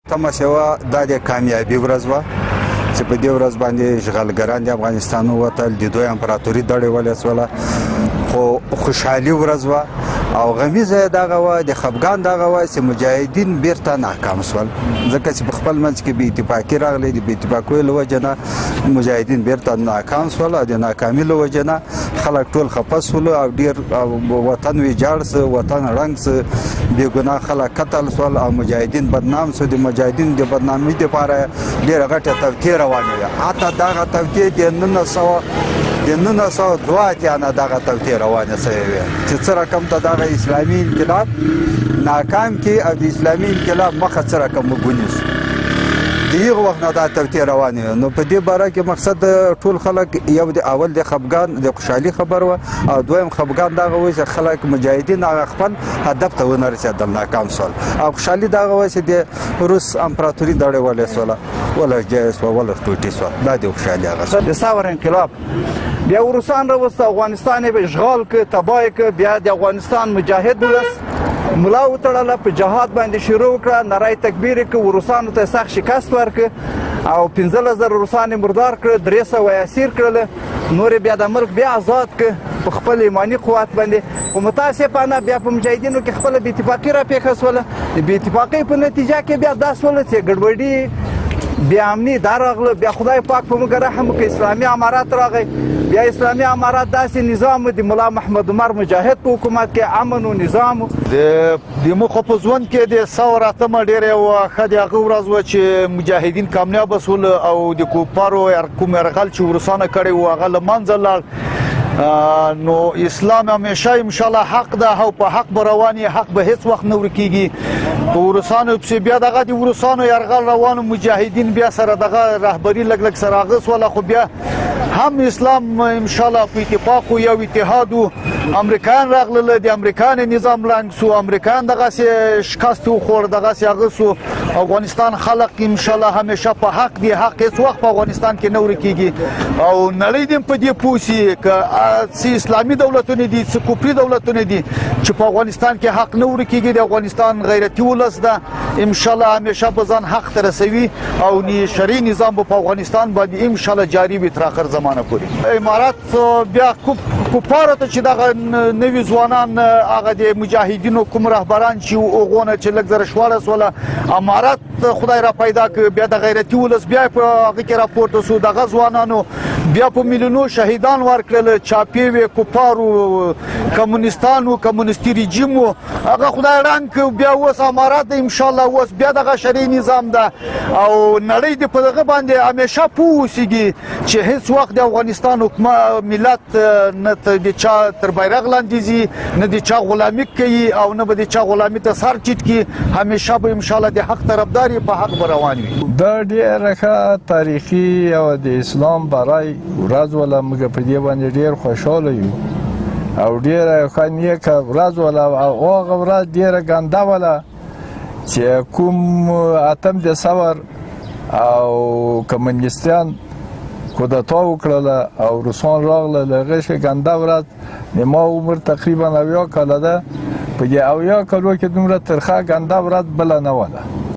تمه شوه دا د کامیابي ورځ وه چې په دې ورځ باندې اشغالګران د افغانستان ووتل، د دوی امپراتوري دړې ولسوله، خو خوشحالي ورځ وه او غمیزه یې دغه وه، د خفګان دغه وه چې مجاهدین بیرته ناکام شول، ځکه چې په خپل منځ کې بې اتفاقي راغلی، د بې اتفاقیو له وجې نه مجاهدین بیرته ناکام شول او د ناکامي له وجې نه خلک ټول خفه شول او ډېر وطن ویجاړ سه، وطن ړنګ سه، بې ګناه خلک قتل شول او مجاهدین بدنام شو. د مجاهدینو د بدنامۍ دپاره ډېره غټه توطیې روانې وې، حتی دغه توطیې د 1902 اتیا نه دغه توطیې روانې شوې وې چې څه رقم ته دغه اسلامي انقلاب ناکام کړي او د اسلامي انقلاب مخه څه رقم وګونیسو. د هغه وخت نه دا توطیې روانې وې. نو په دې باره کې مقصد ټول خلک یو د اول د خفګان د خوشحالي خبر وه او دویم خفګان دغه و چې خلک مجاهدین هغه خپل هدف ته ونه رسېدل، ناکام شول او خوشحالي دغه و چې د روس امپراتوري دړې ولسوله، ولس جای شوه، ولس ټوټې شوه. دا د خوشحالي هغه د ثور انقلاب بیا روسان راوسته، افغانستان یې اشغال کړ، تباه یې کړ، بیا د افغانستان مجاهد ولس ملا وتړله، په جهاد باندې شروع وکړه، نری تکبیر یې کړ، روسانو ته سخت شکست ورکړ او 15,000 روسان یې مردار کړل، 300 یې اسیر کړل، نور بیا د ملک بیا آزاد کړ په خپل ایماني قوت باندې. خو متاسفانه بیا په مجاهدینو کې خپله بې اتفاقي راپېښه شوله. د بې اتفاقۍ په نتیجه کې بیا دا شوله چې ګډوډي بیا امني دا راغله، بیا خدای پاک په موږ رحم وکړي، اسلامي امارات راغی. بیا اسلامي امارات داسې نظام د ملا محمد عمر مجاهد په حکومت کې امن و نظام د مخه په ځوان کې د ثور اتمه ډېره ښه د هغه ورځ وه چې مجاهدین کامیابه شول او د کوپارو کوم یرغل چې روسانو کړی و هغه له منځه لاړ. نو اسلام همیشه ان شاء الله حق ده او په حق به روان حق به هیڅ وخت نه ورکیږي. په روسانو پسې بیا دغه د روسانو یرغل روانو، مجاهدین بیا سره دغه رهبري لږ لږ سره اغوسوله، خو بیا هم اسلام ان شاء الله په اتفاق یو اتحاد و. امریکایان راغلل، د امریکایانو نظام ړنګ سو، امریکایان دغسې شکست وخوړ، دغسې هغه سو. افغانستان خلق ان شاء الله همیشه په حق دی، حق هیڅ وخت په افغانستان کې نه ورکیږي او نړۍ دې په دې پوه سي که څه اسلامي دولتونه دي څه کفري دولتونه دي چې په افغانستان کې حق نه ورکیږي. د افغانستان غیرتي ولس ده، ان شاء الله همیشه به ځان حق ته رسوي او شرعي نظام به په افغانستان باندې ان شاء الله جاری وي تر اخر زمانه پورې. امارات بیا کفارو ته چې دغه نوي ځوانان هغه د مجاهدینو کوم رهبران چې هغونه چې لږ زره شواړه سوله، امارات خدای را پیدا کړ، بیا د غیرتي ولس بیا په هغه کې راپورته سو، دغه ځوانانو بیا په میلیونو شهیدان ورکړل، چاپې وې، کفارو، کمونستانو، کمونستي رژیم و، هغه خدای ړنګ کړ. بیا اوس امارات ان شاء الله اوس بیا دغه شرعي نظام ده او نړۍ دې په دغه باندې همیشه پوه اوسېږي چې هیڅ وخت د افغانستان حکومت ملت نه د چا تر بیرغ لاندې ځي، نه د چا غلامي کوي او نه به د چا غلامي ته سر ټیټ کړي، همیشه به ان شاء الله د حق طرفدار په حق به روان وي. دا ډېره ښه تاریخي او د اسلام برای ورځ وله، موږ په دې باندې ډېر خوشحاله یو او ډېره ښه نیکه ورځ وله او هغه ورځ ډېره ګنده وله چې کوم اتم د ثور او کمونیستان کودتا وکړله او روسان راغله. له هغې ښې ګنده ورځ د ما عمر تقریبا 70 کاله ده، په دې 70 کالو کې دومره ترخه ګنده ورځ بله نه وله.